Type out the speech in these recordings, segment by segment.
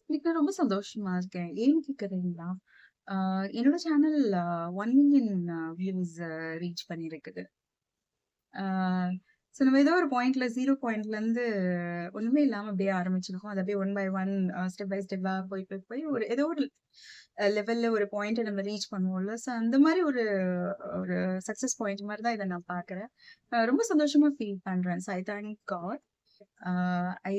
இன்னைக்கு நான் ரொம்ப சந்தோஷமா இருக்கேன். ஏன்னு கேட்கிறீங்களா? ஆ என்னோட சேனல் 1 மில்லியன் வியூஸ் ரீச் பண்ணியிருக்குது. ஆ ஸோ நம்ம ஏதோ ஒரு பாயிண்ட்ல 0 பாயிண்ட்லருந்து ஒண்ணுமே இல்லாம அப்படியே ஆரம்பிச்சிருக்கோம். அது அப்படியே one by one step by ஸ்டெப்பா போய் ஒரு ஏதோ ஒரு லெவல்ல ஒரு பாயிண்ட்ட நம்ம ரீச் பண்ணுவோம்ல. ஸோ அந்த மாரி ஒரு ஒரு சக்சஸ் பாயிண்ட் மாரி தான் இத நான் பார்க்குறேன். ரொம்ப சந்தோஷமா ஃபீல் பண்றேன். So I thank God. I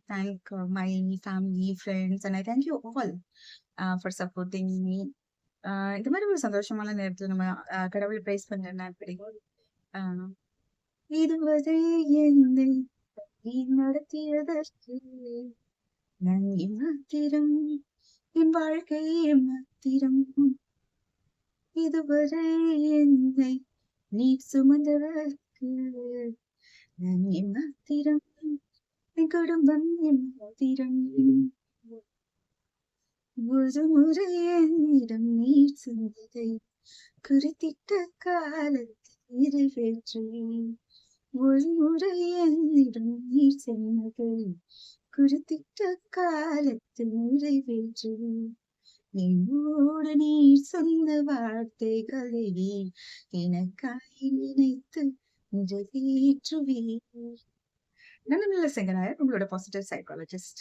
thank my family, friends, and I thank you all for supporting me. இந்த மாதிரி ஒரு சந்தோஷமான நேரத்துல நம்ம கடவுளை பிரைஸ் பண்ணா எப்படி? ஆஹ் இதுவரை என்னை நீ நடத்தியதற்கு நன்றி மாத்திரம், என் வாழ்க்கை மாத்திரம். இதுவரை என்னை நீ சுமந்ததற்கு நன்றி மாத்திரம், என் குடும்பம் மாத்திரம். ஒரு முறை என்னிடம் நீர் சொன்னதை குறித்திட்ட காலத்தில் நிறைவேற்றேன். ஒரு முறை என்னிடம் நீர் சொன்னதை குறித்திட்ட காலத்தில் நிறைவேற்றேன். என்னோடு நீர் சொன்ன வார்த்தைகளை எனக்காய் நினைத்து நிறைவேற்றுவேன். நான் நல்ல சிங்கர், உங்களோட பாசிட்டிவ் சைக்காலஜிஸ்ட்.